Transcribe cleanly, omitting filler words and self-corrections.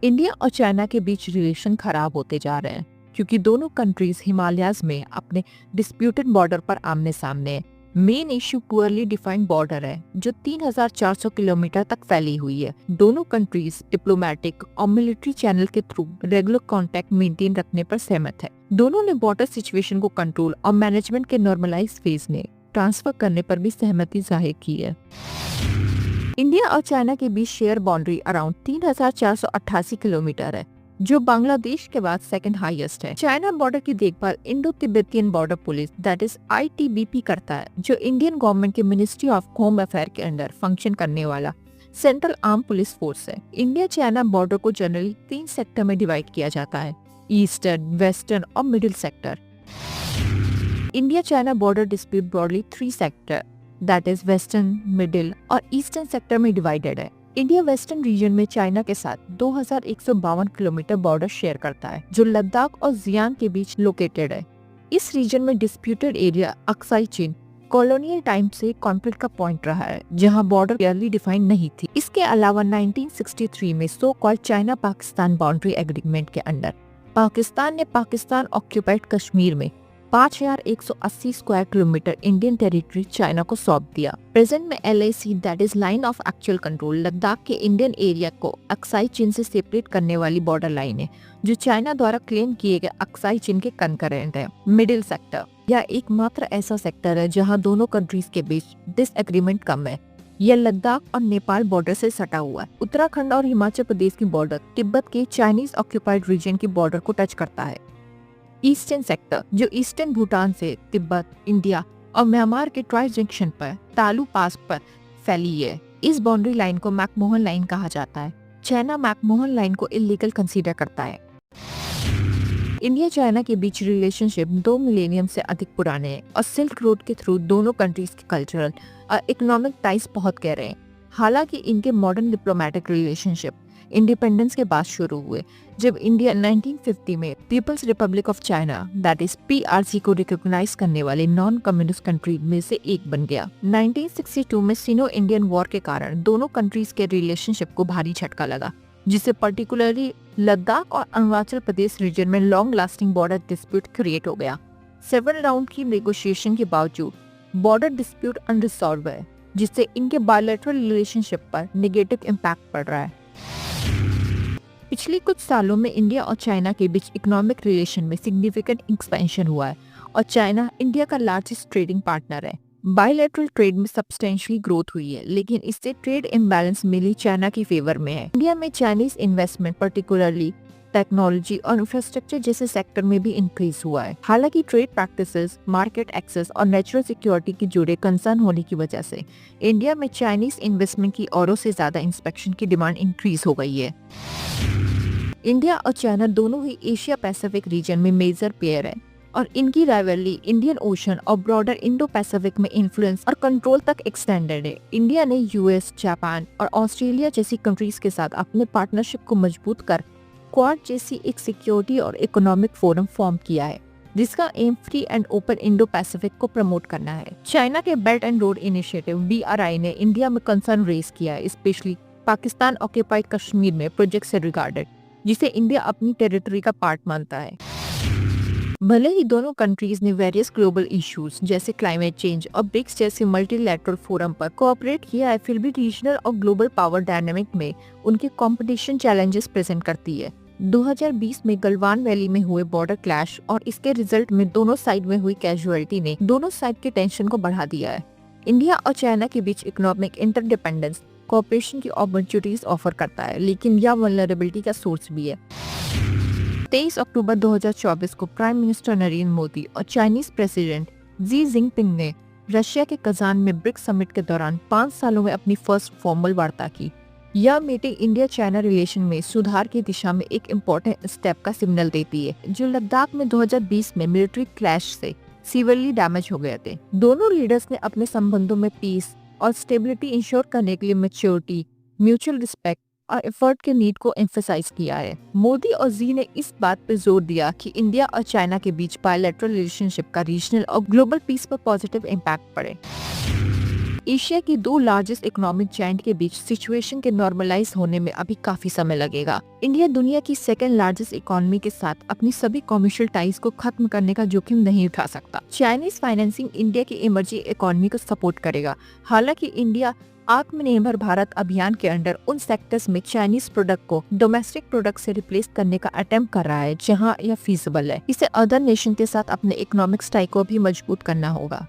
India और China के बीच relation खराब होते जा रहे हैं क्योंकि दोनों कंट्रीज हिमालयाज में अपने डिस्प्यूटेड बॉर्डर पर आमने सामने हैं। Main issue poorly defined border है जो 3,400 किलोमीटर तक फैली हुई है। दोनों कंट्रीज डिप्लोमेटिक और मिलिट्री चैनल के थ्रू रेगुलर कांटेक्ट मेंटेन रखने पर सहमत है। दोनों ने बॉर्डर सिचुएशन को कंट्रोल और मैनेजमेंट के नॉर्मलाइज फेज में ट्रांसफर करने पर भी सहमति जाहिर की है। इंडिया और चाइना के बीच शेयर बाउंड्री अराउंड 3,488 किलोमीटर है, जो बांग्लादेश के बाद सेकंड हाईएस्ट है। चाइना बॉर्डर की देखभाल Indo Tibetan border police that is ITBP करता है, जो इंडियन गवर्नमेंट के मिनिस्ट्री ऑफ होम अफेयर के अंडर फंक्शन करने वाला सेंट्रल आर्म पुलिस फोर्स है। इंडिया चाइना बॉर्डर को जनरली 3 सेक्टर में डिवाइड किया जाता है, ईस्टर्न, वेस्टर्न और middle sector. India China border dispute broadly 3 sector that is western, middle और ईस्टर्न सेक्टर में डिवाइडेड है। इंडिया वेस्टर्न रीजन में चाइना के साथ 2,152 किलोमीटर बॉर्डर शेयर करता है, जो लद्दाख और जियांग के बीच लोकेटेड है। इस रीजन में डिस्प्यूटेड एरिया अक्साई चीन कॉलोनियल टाइम से कॉन्फ्लिक्ट का पॉइंट रहा है, जहां बॉर्डर क्लियरली डिफाइंड नहीं थी। इसके अलावा 1963 में so called China Pakistan boundary agreement के अंडर पाकिस्तान ने पाकिस्तान ऑक्यूपाइड कश्मीर में 5,180 square kilometre Indian territory China को सौंप दिया। प्रेजेंट में LAC that is line of actual control Ladakh के इंडियन एरिया को अक्साई चीन से सेपरेट करने वाली बॉर्डर लाइन है, जो चाइना द्वारा क्लेम किए गए अक्साई चीन के कंकरेंट है। मिडिल सेक्टर यह एकमात्र ऐसा सेक्टर है जहां दोनों कंट्रीज के बीच डिसएग्रीमेंट कम है। यह लद्दाख और नेपाल बॉर्डर से सटा हुआ है। उत्तराखंड और हिमाचल प्रदेश की बॉर्डर तिब्बत के चाइनीज ऑक्यूपाइड रीजन की बॉर्डर को टच करता है। ईस्टर्न सेक्टर जो ईस्टर्न भूटान से तिब्बत, इंडिया और म्यांमार के ट्राई जंक्शन पर तालू पास पर फैली है। इस बाउंड्री लाइन को मैकमोहन लाइन कहा जाता है। चाइना मैकमोहन लाइन को इलीगल कंसीडर करता है। इंडिया चाइना के बीच रिलेशनशिप 2 मिलेनियम से अधिक पुराने हैं और सिल्क रोड के थ्रू दोनों कंट्रीज के कल्चरल और इकोनॉमिक टाइज बहुत गहरे हैं। हालांकि इनके मॉडर्न डिप्लोमेटिक रिलेशनशिप इंडिपेंडेंस के बाद शुरू हुए, जब इंडिया 1950 में People's Republic of China that is PRC को रिकॉग्नाइज करने वाले नॉन कम्युनिस्ट कंट्री में से एक बन गया। 1962 में सिनो इंडियन वॉर के कारण दोनों कंट्रीज के रिलेशनशिप को भारी झटका लगा, जिससे पर्टिकुलरली लद्दाख और अरुणाचल प्रदेश रीजन में long lasting border dispute create हो गया। 7 राउंड की नेगोशिएशन के बावजूद बॉर्डर डिस्प्यूट अनरिजॉल्व है, जिससे इनके बायलैटरल रिलेशनशिप पर नेगेटिव इम्पैक्ट पड़ रहा है। पिछले कुछ सालों में इंडिया और चाइना के बीच इकोनॉमिक रिलेशन में सिग्निफिकेंट एक्सपेंशन हुआ है और चाइना इंडिया का लार्जेस्ट ट्रेडिंग पार्टनर है। बायलैटरल ट्रेड में सब्सटेंशियली ग्रोथ हुई है, लेकिन इससे ट्रेड इम्बैलेंस मिली चाइना की फेवर में है। इंडिया में चाइनीज इन्वेस्टमेंट पर्टिकुलरली टेक्नोलॉजी और इंफ्रास्ट्रक्चर जैसे सेक्टर में भी इंक्रीज हुआ है। हालांकि ट्रेड प्रैक्टिसेस, मार्केट एक्सेस और नेचुरल सिक्योरिटी की जुड़े कंसर्न होने की वजह से इंडिया में चाइनीज इन्वेस्टमेंट की औरों से ज्यादा इंस्पेक्शन की डिमांड इंक्रीज हो गई है। इंडिया और चाइना दोनों ही एशिया पैसिफिक रीजन में मेजर पेयर है और इनकी राइवलरी इंडियन ओशन और ब्रॉडर इंडो पैसिफिक में इन्फ्लुएंस और कंट्रोल तक एक्सटेंडेड है। इंडिया ने US, जापान और ऑस्ट्रेलिया जैसी कंट्रीज के साथ अपने पार्टनरशिप को मजबूत कर क्वाड जैसी एक सिक्योरिटी और इकोनॉमिक फोरम फॉर्म किया है, जिसका aim free and open Indo Pacific को प्रमोट करना है। चाइना के belt and road initiative BRI ने इंडिया में कंसर्न रेज किया है, स्पेशली पाकिस्तान ऑक्यूपाइड कश्मीर में प्रोजेक्ट से रिगार्डेड, जिसे इंडिया अपनी टेरिटरी का पार्ट मानता है। भले ही दोनों कंट्रीज ने वेरियस ग्लोबल इश्यूज जैसे क्लाइमेट चेंज और ब्रिक्स जैसे मल्टीलैटरल फोरम पर कोऑपरेट किया है, फिर भी रीजनल और ग्लोबल पावर डायनामिक में उनके कंपटीशन चैलेंजेस प्रेजेंट करती है। 2020 में गलवान वैली में हुए बॉर्डर क्लैश और इसके रिजल्ट में दोनों साइड में हुई कैजुअलिटी ने दोनों साइड के टेंशन को बढ़ा दिया है। इंडिया और चाइना के बीच इकोनॉमिक इंटरडिपेंडेंस कोऑपरेशन की अपॉर्चुनिटीज ऑफर करता है, लेकिन यह वल्नरेबिलिटी का सोर्स भी है। 23 अक्टूबर 2024 को प्राइम मिनिस्टर नरेंद्र मोदी और चाइनीज प्रेसिडेंट जी जिनपिंग ने रशिया के कजान में ब्रिक्स समिट के दौरान 5 सालों में अपनी फर्स्ट फॉर्मल वार्ता की। यह मीटिंग इंडिया चाइना रिलेशन में सुधार की दिशा में एक इम्पोर्टेंट स्टेप का सिग्नल देती है, जो लद्दाख में 2020 में मिलिट्री क्लैश से सीवियरली डैमेज हो गए थे। दोनों लीडर्स ने अपने संबंधों में पीस और स्टेबिलिटी इंश्योर करने के लिए मैच्योरिटी, म्यूचुअल रिस्पेक्ट और एफर्ट के नीड को एम्फसाइज किया है। मोदी और जी ने इस बात पर जोर दिया कि इंडिया और चाइना के बीच बायलैटरल रिलेशनशिप का रीजनल और ग्लोबल पीस पर पॉजिटिव इम्पैक्ट पड़े। एशिया की दो लार्जेस्ट इकोनॉमिक जायंट के बीच सिचुएशन के नॉर्मलाइज होने में अभी काफी समय लगेगा। इंडिया दुनिया की सेकेंड लार्जेस्ट इकोनॉमी के साथ अपनी सभी कमर्शियल टाइज को खत्म करने का जोखिम नहीं उठा सकता। चाइनीज फाइनेंसिंग इंडिया की इमर्जिंग इकोनॉमी को सपोर्ट करेगा। हालांकि इंडिया आत्मनिर्भर भारत अभियान के अंडर उन सेक्टर्स में चाइनीज प्रोडक्ट को डोमेस्टिक प्रोडक्ट से रिप्लेस करने का अटेम्प्ट कर रहा है जहां यह फीजिबल है। इसे अदर नेशन के साथ अपने इकोनॉमिक टाई को भी मजबूत करना होगा।